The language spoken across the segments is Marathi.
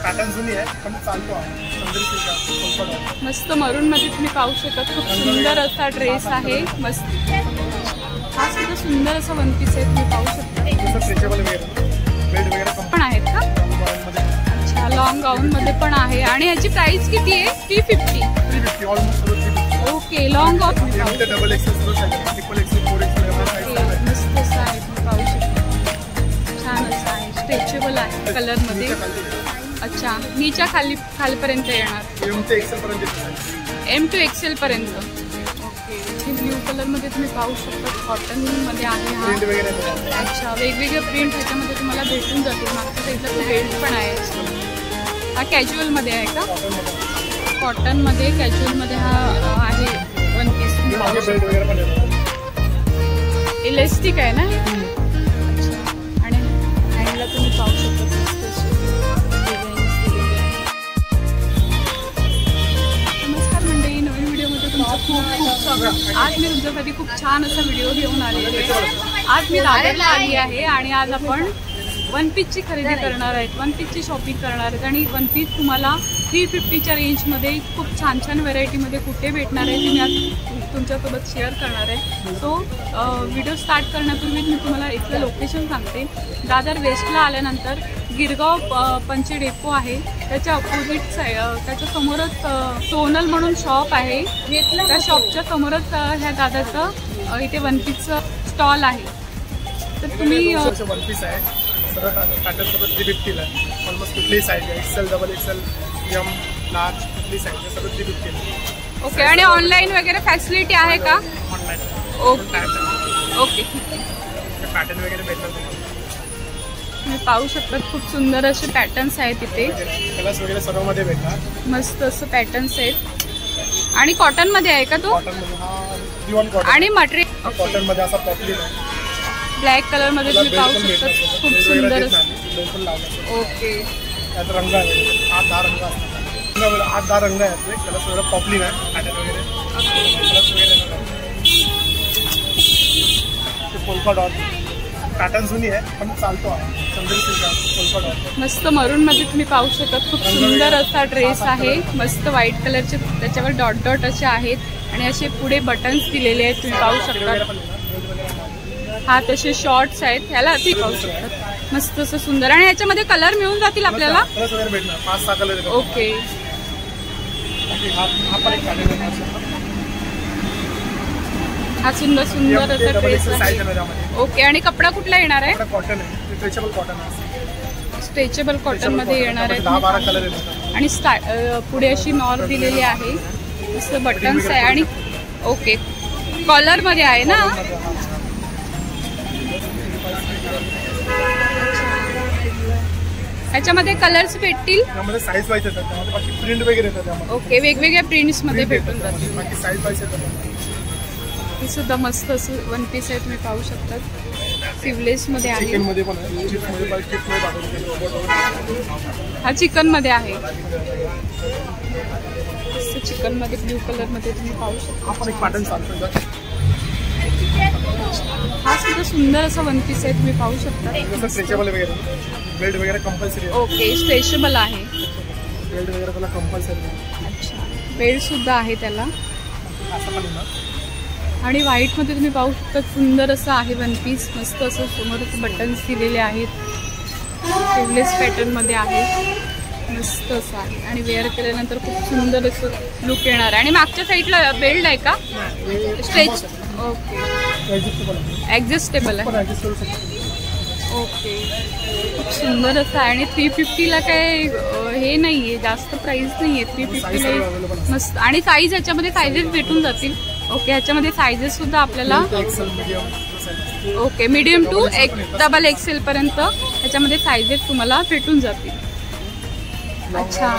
पॅटर्न जुनी आहे पण चालतो आहे। मस्त मरून मध्ये तुम्ही पाहू शकता, खूप सुंदर असा ड्रेस आहे। मस्त हा सुद्धा सुंदर असा वन पीस आहे, तुम्ही पाहू शकता। पण आहेत का? अच्छा, लॉंग गाऊन मध्ये पण आहे आणि ह्याची प्राइस किती आहे? 350 ओके। लॉंग गाऊन मस्त असं आहे, तुम्ही पाहू शकता, छान असं आहे, स्ट्रेचेबल आहे कलर मध्ये। अच्छा, नीच्या खालीपर्यंत येणार, M to XL पर्यंत। ओके, ब्ल्यू कलर मध्ये तुम्ही पाहू शकता, कॉटन मध्ये आहे हा। अच्छा, वेगवेगळे प्रिंट ह्याच्यामध्ये तुम्हाला भेटून जातील। मागच्या साईडला तो बेल्ट पण आहे। हा कॅज्युअल मध्ये आहे का? कॉटन मध्ये कॅज्युअल मध्ये हा आहे वन पीस। इलेस्टिक आहे ना? अच्छा, आणि हँडला तुम्ही पाहू शकता आज मी तुमच्यासाठी खूप छान असा व्हिडिओ घेऊन आलेले आहे। आज मी दादरला आली आहे आणि आज आपण वन पीसची खरेदी करणार आहेत, वन पीसची शॉपिंग करणार आहेत आणि वन पीस तुम्हाला 350च्या रेंजमध्ये खूप छान छान व्हरायटीमध्ये कुठे भेटणार आहे ते मी आज तुमच्यासोबत शेअर करणार आहे। सो व्हिडिओ स्टार्ट करण्यापूर्वी मी तुम्हाला इथलं लोकेशन सांगते। दादर वेस्टला आल्यानंतर गिरगाव पंचे डेपो आहे, त्याच्या अपोजिट त्याच्या समोरच सोनल म्हणून शॉप आहे, त्या शॉपच्या समोरच ह्या दादाचं इथे वन पीसचं स्टॉल आहे। तर तुम्ही वन पीस आहे, सर्व पॅटर्न सर्व 350 आहे। ऑलमोस्ट कुठलीही साईज आहे, XL, XXL, M, लार्ज, कुठली साईज आहे, सर्व 350 आहे। ओके, आणि ऑनलाईन वगैरे फॅसिलिटी आहे का? ऑनलाईन ओके ओके, ठीक आहे। पॅटर्न वगैरे भेटणार तुम्ही पाहू शकता, खूप सुंदर असे पॅटर्न्स आहेत इथे, कलर्स वगैरे सर्व मध्ये भेटणार, मस्त असं पॅटर्न्स आहेत। आणि कॉटन मध्ये आहे का तो? कॉटन मध्ये हा दिवान कॉटन, आणि मटेरियल कॉटन मध्ये असा पॉपलिन आहे, ब्लॅक कलर मध्ये तुम्ही पाहू शकता, खूप सुंदर। ओके, त्याचा रंग आहे 8-10 रंग असतात, 8-10 रंग आहेत, कलर्स वगैरे पॉपलिन आहे, पॅटर्न वगैरे कलर्स वगैरे पोल्का डॉट पॅटर्न जुनी आहे पण चालतो आहे, पोल्का डॉट मस्त मरून मध्ये तुम्ही पाहू शकता, खूप सुंदर असा ड्रेस आहे, मस्त व्हाईट कलरचे त्याच्यावर डॉट डॉट असे आहेत आणि असे पुढे बटन्स दिलेले आहेत, तुम्ही पाहू शकता। हा तसे शॉर्ट्स आहेत, ह्याला ती पाहू शकतात, मस्त असं सुंदर। आणि ह्याच्यामध्ये कलर मिळून जातील आपल्याला? 5-6 कलर। ओके, हा सुंदर सुंदर असा ड्रेस आहे। ओके, आणि कपडा कुठला येणार आहे? कॉटन आहे, स्ट्रेचेबल कॉटन आहे, स्ट्रेचेबल कॉटन मध्ये येणार आहे। 10-12 कलर येतात आणि पुढे अशी नॉर दिलेली आहे, मस्त बटन्स आहे आणि ओके कॉलर मध्ये आहे ना? ह्याच्यामध्ये कलर्स भेटतील? साईज वाईज येतात, त्यामध्ये बाकी प्रिंट वगैरे येतात। ओके, वेगवेगळ्या प्रिंट्स मध्ये भेटून जातील, बाकी साईज वाईज येतात। ही सुद्धा मस्त असं वन पीस आहे, तुम्ही पाहू शकता, सिवलेस मध्ये आहे, हा चिकन मध्ये आहे, चिकन मध्ये ब्ल्यू कलर मध्ये तुम्ही पाहू शकता। हा सुद्धा सुंदर असा वन पीस आहे, तुम्ही पाहू शकता, स्ट्रेचेबल वगैरे, बेल्ट वगैरे कंपल्सरी आहे। ओके, स्ट्रेचेबल आहे, बेल्ट वगैरे त्याला कंपल्सरी आहे। अच्छा, बेल्ट सुद्धा आहे त्याला, आणि व्हाईट मध्ये तुम्ही पाहू शकता, सुंदर असं आहे वन पीस, मस्त असं समोरच बटन्स दिलेले आहेत, सिवलेस पॅटर्न मध्ये आहे, मस्त असं आहे आणि वेअर केल्यानंतर खूप सुंदर असं लुक येणार आहे। आणि मागच्या साईडला बेल्ट आहे का? स्ट्रेच, ओके, ऍडजस्टेबल आहे, ओके, खूप सुंदर असं आहे। आणि 350ला काय हे नाहीये, जास्त प्राइस नाहीये, 350ला मस्त। आणि साईज ह्याच्यामध्ये साईजेस भेटून जातील। ओके, ह्याच्यामध्ये साईजेस सुद्धा आपल्याला ओके मीडियम टू XXL पर्यंत ह्याच्यामध्ये साईजेस तुम्हाला भेटून जातील। अच्छा,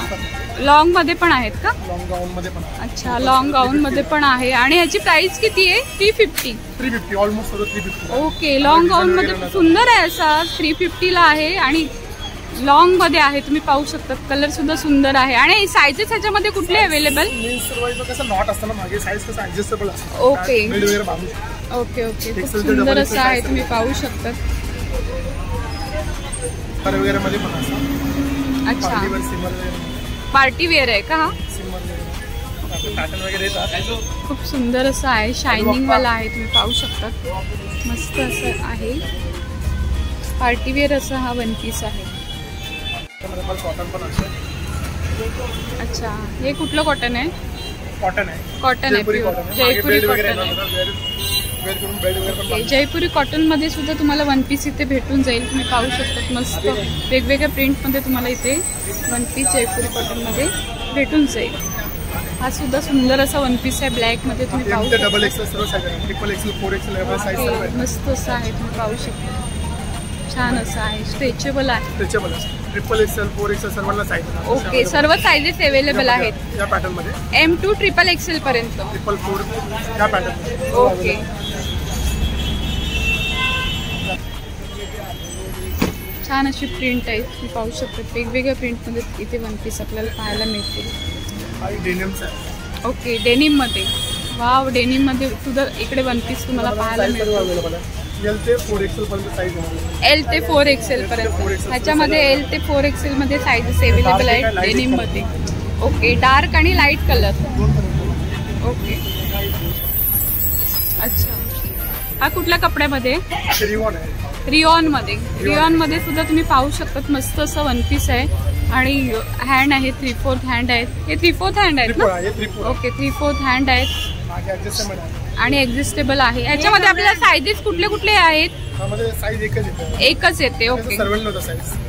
लॉंग मध्ये पण आहेत का? लॉंग गाऊन मध्ये पण, अच्छा, लॉंग गाऊन मध्ये पण आहे। आणि ह्याची प्राइस किती आहे? 350 ऑलमोस्ट 350। ओके, लॉंग गाऊन मध्ये सुंदर आहे असा, 350ला आहे आणि लॉंग मध्ये आहे, तुम्ही पाहू शकता, कलर सुद्धा सुंदर आहे। आणि साईजेस ह्याच्यामध्ये कुठले अवेलेबल? नॉट असताना मागे साईज कसं ऍडजस्टेबल असतं। ओके ओके ओके, खूप सुंदर असं आहे, तुम्ही पाहू शकता। वगैरे मध्ये पण असं अच्छा. पार्टीवर सिमर पार्टी वेअर आहे का हा? सिमर पॅटर्न वगैरे येतात. खूप सुंदर असं आहे, शायनिंग वाला आहे, तुम्ही पाहू शकता. मस्त असं आहे, पार्टी वेअर असं हा वन पीस आहे. कॉटन पण असतं. अच्छा, हे कुठलं कॉटन आहे? कॉटन आहे. कॉटन आहे, जयपुरी प्युअर कॉटन. जयपुरी कॉटन आहे. वेअर करून बेड वगैरे पण ओके, जयपुरी कॉटन मध्ये सुद्धा तुम्हाला वन पीस इथे भेटून जाईल. तुम्ही पाहू शकता मस्त वेगवेगळ्या प्रिंट मध्ये तुम्हाला इथे वन पीस जयपुरी कॉटन मध्ये भेटून जाईल. हा सुद्धा सुंदर असा वन पीस आहे, ब्लॅक मध्ये तुम्ही पाहू शकता. डबल एक्सेल सर्व साईज आहे. ट्रिपल एक्सेल 4XL एवढा साईज सर्व आहे. मस्त असं आहे, तुम्ही पाहू शकता. छान असं आहे, स्ट्रेचेबल आहे. स्ट्रेचेबल आहे. ट्रिपल एक्सेल 4XL सर्वांना साईज आहे. ओके, सर्व साईजेस अवेलेबल आहेत या पॅटर्न मध्ये. M to XXL पर्यंत. 4XL या पॅटर्न. ओके, छान अशी प्रिंट आहे, तुम्ही पाहू शकता. वेगवेगळ्या प्रिंट मध्ये इथे वन पीस आपल्याला पाहायला मिळतील. डेनिम्स आहे. ओके, डेनिम मध्ये. वाव, डेनिम मध्ये सुद्धा इकडे वन पीस तुम्हाला पाहायला मिळतील. अवेलेबल आहे. L ते 4XL पर्यंत साईज आहे. L ते 4XL पर्यंत. ह्याच्यामध्ये L ते 4XL मध्ये साईजेस अवेलेबल आहेत डेनिम मध्ये. ओके, डार्क आणि लाईट कलर. ओके, अच्छा. हा कुठल्या कपड्यामध्ये? रिओन आहे. रिओन मध्ये. रिओन मध्ये सुद्धा तुम्ही पाहू शकता, मस्त असं वन पीस आहे आणि हँड आहे, 3/4 हँड आहेत. हे 3/4 हँड आहेत ना? ओके, 3/4 हँड आहेत आणि ऍडजस्टेबल आहे. याच्यामध्ये आपल्याला साईजेस कुठले कुठले आहेत? साईज एकच येते. Okay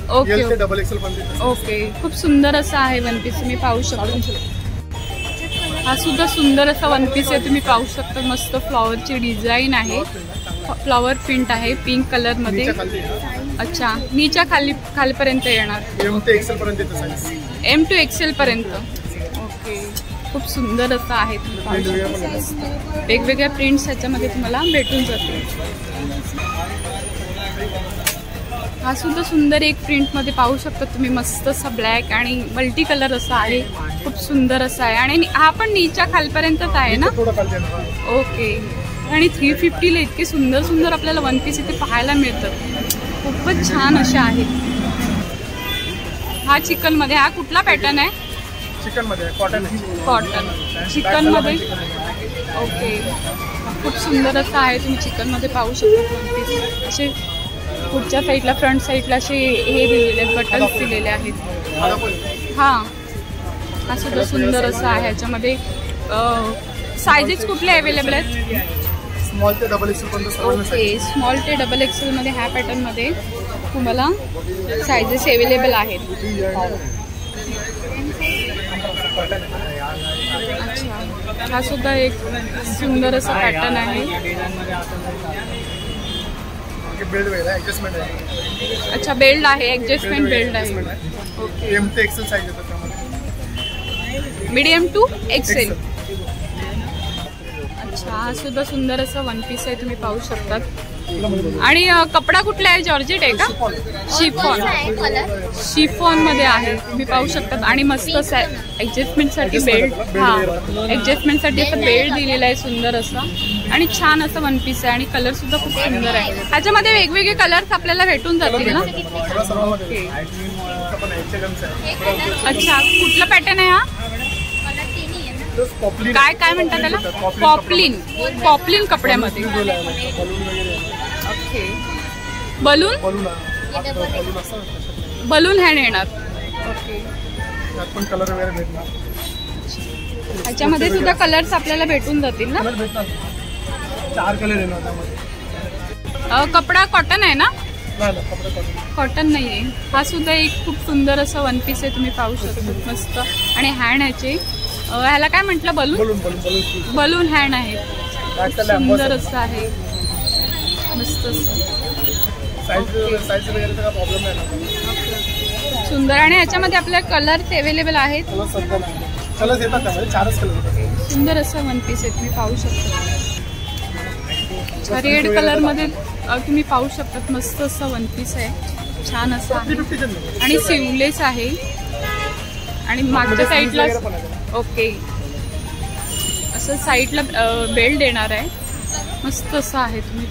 okay okay double XL पर्यंत. ओके, खूप सुंदर असं आहे वन पीस, तुम्ही पाहू शकता. हा सुद्धा सुंदर असा वन पीस आहे, तुम्ही पाहू शकता. मस्त फ्लॉवरची डिझाईन आहे, फ्लॉवर प्रिंट आहे पिंक कलर मध्ये. अच्छा, नीच्या खालीपर्यंत येणार. M ते XL पर्यंत येतं साईज. M to XL पर्यंत. ओके, खूप सुंदर असं आहे, तुम्ही पाहू शकता. वेगवेगळ्या प्रिंट्स ह्याच्यामध्ये तुम्हाला भेटून जातील. हा सुद्धा सुंदर एक प्रिंट मध्ये पाहू शकता तुम्ही. मस्त असा ब्लॅक आणि मल्टी कलर असा आहे, खूप सुंदर असा आहे आणि हा पण नीच्या खालपर्यंतच आहे ना? ओके, आणि 350 ला इतके सुंदर सुंदर आपल्याला वन पीस इथे पाहायला मिळतात. खूपच छान असे आहेत. हा चिकन मध्ये. हा कुठला पॅटर्न आहे? चिकन मध्ये कॉटन आहे. कॉटन चिकन मध्ये. ओके, खूप सुंदर असं आहे, तुम्ही चिकन मध्ये पाहू शकता. वन पीस असे पुढच्या साईडला, फ्रंट साईडला असे हे दिलेले आहेत, बटन्स दिलेले आहेत. हां, हा सुद्धा सुंदर असं आहे. ह्याच्यामध्ये सायझेस कुठले अवेलेबल आहेत? स्मॉल ते डबल एक्सेल पर्यंत. ओके, स्मॉल ते डबल एक्सेल मध्ये ह्या पॅटर्न मध्ये तुम्हाला सायझेस अवेलेबल आहेत. अच्छा, हा सुद्धा एक सुंदर असा पॅटर्न आहे. बेल्ट वगैरे ऍडजस्टमेंट आहे. अच्छा, बेल्ट आहे, ऍडजस्टमेंट बेल्ट आहे. ओके, M ते XL साईज येतात त्यामध्ये. Medium to XL. अच्छा, हा सुद्धा सुंदर असा वन पीस आहे, तुम्ही पाहू शकतात. आणि कपडा कुठला आहे? जॉर्जेट आहे का? शिफॉन. शिफॉन मध्ये आहे, तुम्ही पाहू शकतात. आणि मस्त असं ऍडजस्टमेंट साठी बेल्ट. हा, ऍडजस्टमेंट साठी असं बेल्ट दिलेला आहे सुंदर असा आणि छान असं वन पीस आहे आणि कलर सुद्धा खूप सुंदर आहे. ह्याच्यामध्ये वेगवेगळे कलर्स आपल्याला भेटून जातील ना? ओके, अच्छा, कुठला पॅटर्न आहे हा? काय काय म्हणतात त्याला? पॉपलिन. पॉपलिन कपड्यामध्ये. Okay, balloon. बलून हँड येणार. ओके, पण कलर वगैरे भेटणार. ह्याच्यामध्ये सुद्धा कलर्स आपल्याला भेटून जातील ना? 4 कलर येणार त्यामध्ये. कपडा कॉटन आहे ना? कपडा कॉटन नाहीये. हा सुद्धा एक खूप सुंदर असा वन पीस आहे, तुम्ही पाहू शकता. मस्त. आणि हँड ह्याचे ह्याला काय म्हटलं? बलून. बलून हँड आहे, सुंदर असं आहे, मस्त असं. सुंदर. आणि ह्याच्यामध्ये आपल्याला कलर्स अवेलेबल आहेत. सुंदर असं वन पीस आहे, तुम्ही पाहू शकता. रेड कलर मध्ये तुम्ही पाहू शकता. मस्त असं वन पीस आहे, छान असं आहे आणि सिवलेस आहे. आणि मागच्या साईडला ओके असं साईडला बेल्ट येणार आहे, मस्त असं आहे तुम्ही.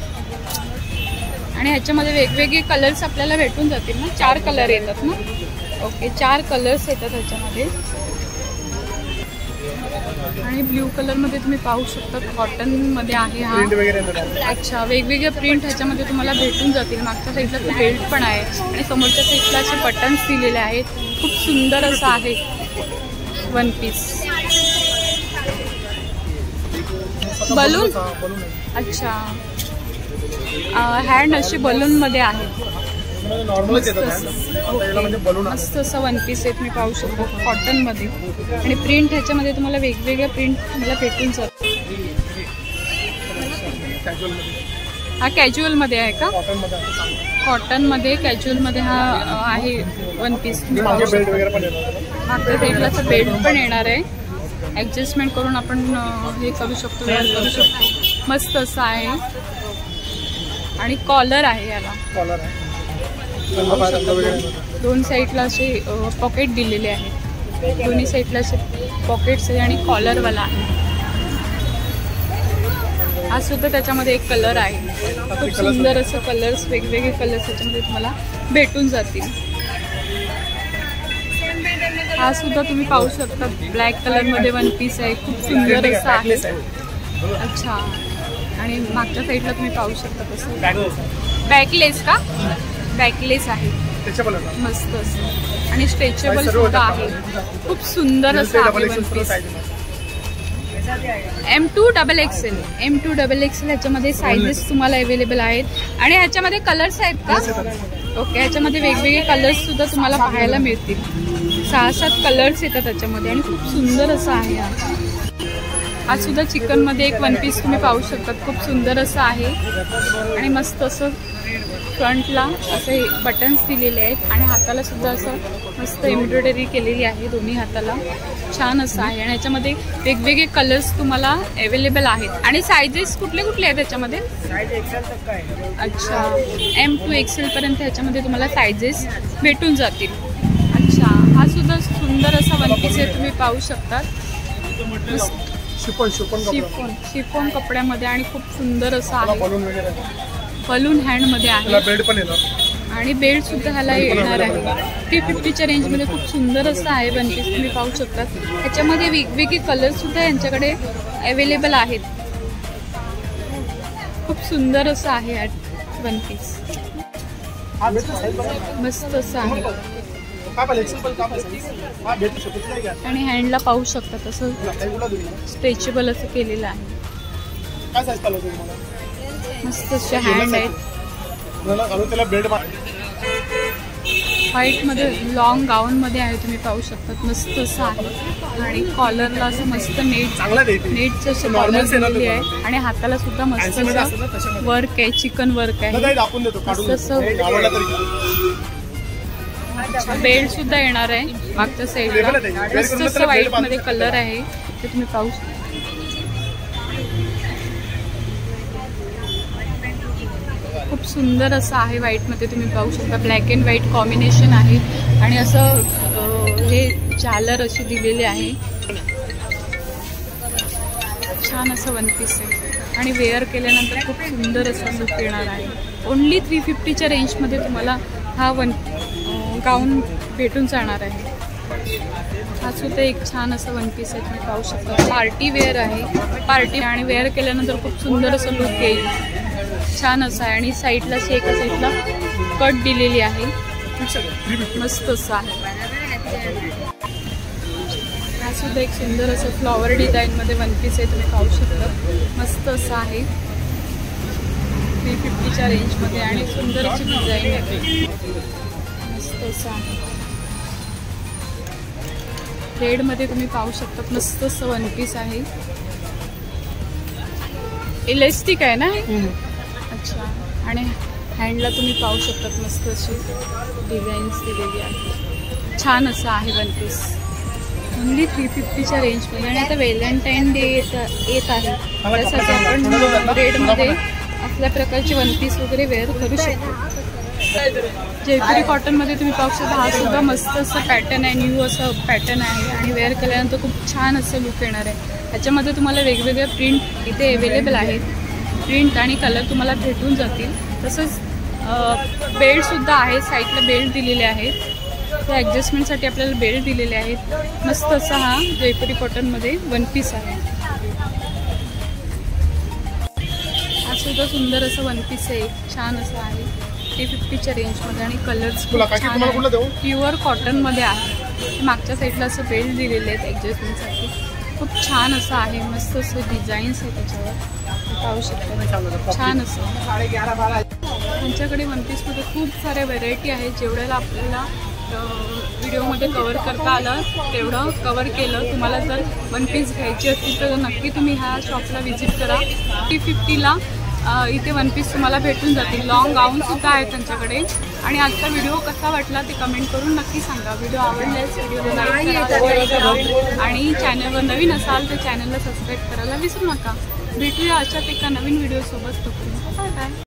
आणि ह्याच्यामध्ये वेगवेगळे कलर्स आपल्याला भेटून जातील ना? 4 कलर येतात ना? ओके, 4 कलर्स येतात ह्याच्यामध्ये. आणि ब्ल्यू कलरमध्ये तुम्ही पाहू शकता कॉटनमध्ये आहे हा. प्रिंट वगैरे येणार. अच्छा, वेगवेगळे प्रिंट ह्याच्यामध्ये तुम्हाला भेटून जातील. मागच्या साईडला तर बेल्ट पण आहे आणि समोरच्या साईडला असे बटन्स दिलेले आहेत. खूप सुंदर असं आहे वन पीस. बलून, अच्छा, हँड अशी बलूनमध्ये आहे. नॉर्मलच येतात म्हणजे बलून. मस्त असं वन पीस आहे, तुम्ही पाहू शकता कॉटनमध्ये. आणि प्रिंट ह्याच्यामध्ये तुम्हाला वेगवेगळे प्रिंट तुम्हाला भेटून जातात. हा कॅज्युअलमध्ये आहे का? कॉटनमध्ये कॅज्युअलमध्ये हा आहे वन पीस. मागच्या साईडला बेल्ट पण येणार आहे. ॲडजस्टमेंट करून आपण हे करू शकतो, वेअर करू शकतो. मस्त असं आहे. आणि कॉलर आहे याला. दोन साईडला असे पॉकेट दिलेले आहेत. दोन्ही साईडला असे पॉकेट्स आहे आणि कॉलरवाला आहे. हा सुद्धा त्याच्यामध्ये एक कलर आहे. खूप सुंदर असं कलर्स, वेगवेगळे कलर्स त्याच्यामध्ये तुम्हाला भेटून जातील. हा सुद्धा तुम्ही पाहू शकता ब्लॅक कलरमध्ये वन पीस आहे. खूप सुंदर असं आहे. अच्छा, आणि मागच्या साईडला तुम्ही पाहू शकता तसं बॅकलेस का? बॅकलेस आहे. मस्त असं आणि स्ट्रेचेबल सुद्धा आहे. खूप सुंदर असं आहे वन पीस. M2XXL M2XXL ह्याच्यामध्ये साईजेस तुम्हाला अवेलेबल आहेत. आणि ह्याच्यामध्ये कलर्स आहेत का? ओके, ह्याच्यामध्ये वेगवेगळे कलर्स सुद्धा तुम्हाला पाहायला मिळतील. 6-7 कलर्स येतात त्याच्यामध्ये आणि खूप सुंदर असं आहे. हा सुद्धा चिकनमध्ये एक वन पीस तुम्ही पाहू शकता. खूप सुंदर असं आहे आणि मस्त असं फ्रंटला असे बटन्स दिलेले आहेत आणि हाताला सुद्धा असं मस्त एम्ब्रॉयडरी केलेली आहे दोन्ही हाताला. छान असं आहे. आणि ह्याच्यामध्ये वेगवेगळे कलर्स तुम्हाला अवेलेबल आहेत. आणि सायझेस कुठले कुठले आहेत त्याच्यामध्ये? अच्छा, M2XL पर्यंत ह्याच्यामध्ये तुम्हाला सायझेस भेटून जातील. अच्छा, हा सुद्धा सुंदर असा वन पीस आहे, तुम्ही पाहू शकता. शिफॉन कपड्यामध्ये आणि खूप सुंदर असं आहे. बलून हँडमध्ये आहे. आणि बेल्ट सुद्धा ह्याला येणार आहे. 350च्या रेंजमध्ये खूप सुंदर असं आहे वन पीस, तुम्ही पाहू शकता. ह्याच्यामध्ये वेगवेगळे कलर सुद्धा यांच्याकडे अवेलेबल आहेत. खूप सुंदर असं आहे वन पीस. मस्त असं आहे. आणि हँडला पाहू शकता तसं स्ट्रेचेबल असं केलेलं आहे. मस्त असे हँड आहेत. व्हाईटमध्ये लॉंग गाऊनमध्ये आहे, तुम्ही पाहू शकता. मस्त असं आहे. आणि कॉलरला असं मस्त नेटचं असं कॉलर दिलेली आहे. आणि हाताला सुद्धा मस्त असं वर्क आहे, चिकन वर्क आहे. मस्त असं बेल्ट सुद्धा येणार आहे मागच्या साईडला. मस्त असं व्हाईटमध्ये कलर आहे ते तुम्ही पाहू शकता. खूप सुंदर असं आहे. व्हाईटमध्ये तुम्ही पाहू शकता. ब्लॅक अँड व्हाईट कॉम्बिनेशन आहे. आणि असं हे झालर अशी दिलेली आहे. छान असं वन पीस आहे. आणि वेअर केल्यानंतर खूप सुंदर असं लुक येणार आहे. ओन्ली 350च्या रेंजमध्ये तुम्हाला हा गाऊन भेटून जाणार आहे. हा सुद्धा एक छान असं वन पीस आहे, तुम्ही पाहू शकता. पार्टी वेअर आहे. पार्टी आणि वेअर केल्यानंतर खूप सुंदर असं लुक येईल. छान असं आहे. आणि साईडला एका साईडला कट दिलेली आहे. मस्त असं आहे. हा सुद्धा एक सुंदर असं फ्लॉवर डिझाईनमध्ये वन पीस आहे, तुम्ही पाहू शकता. मस्त असं आहे 350च्या रेंजमध्ये आणि सुंदर अशी डिझाईन आहे. मस्त असं आहे. रेडमध्ये तुम्ही पाहू शकता. मस्त असं वन पीस आहे. इलेस्टिक आहे ना हे? अच्छा. आणि हँडला तुम्ही पाहू शकता मस्त अशी डिझाईन्स दिलेली आहे. छान असं आहे वन पीस. ओन्ली 350च्या रेंजमध्ये. आणि आता व्हॅलेंटाईन डे येत आहे, त्यासाठी आपण रेडमध्ये आपल्या प्रकारचे वन पीस वगैरे वेअर करू शकतो. जयपुरी कॉटनमध्ये तुम्ही पाहू शकता. हा सुद्धा मस्त असं पॅटर्न आहे, न्यू असं पॅटर्न आहे. आणि वेअर केल्यानंतर खूप छान असं लुक येणार आहे. ह्याच्यामध्ये तुम्हाला वेगवेगळे प्रिंट इथे अवेलेबल आहेत. प्रिंट आणि कलर तुम्हाला भेटून जातील. तसंच बेल्टसुद्धा आहे. साईडला बेल्ट दिलेले आहेत. त्या ॲडजस्टमेंटसाठी आपल्याला बेल्ट दिलेले आहेत. मस्त असा हा जयपुरी कॉटनमध्ये वन पीस आहे. हा सुद्धा सुंदर असं वन पीस आहे, छान असं आहे 350च्या रेंजमध्ये आणि कलर्स छान आहे. प्युअर कॉटनमध्ये आहे. मागच्या साईडला असं बेल्ट दिलेले आहेत ॲडजस्टमेंटसाठी. खूप छान असं आहे, मस्त असं डिझाईन्स आहे त्याच्यावर पाहू शकता. छान असं त्यांच्याकडे वन पीसमध्ये खूप साऱ्या व्हेरायटी आहेत. जेवढ्याला आपल्याला व्हिडिओमध्ये कवर करता आलं तेवढं कवर केलं. तुम्हाला जर वन पीस घ्यायची असतील तर नक्की तुम्ही ह्या शॉपला व्हिजिट करा. 350ला इथे वन पीस तुम्हाला भेटून जातील. लॉंग गाऊनसुद्धा आहे त्यांच्याकडे. आणि आजचा व्हिडिओ कसा वाटला ते कमेंट करून नक्की सांगा. व्हिडिओ आवडल्यास व्हिडिओला लाईक करा आणि चॅनलवर नवीन असाल तर चॅनलला सबस्क्राईब करायला विसरू नका. भेटूया अशाच एका नवीन व्हिडिओसोबत. तोपर्यंत बाय बाय.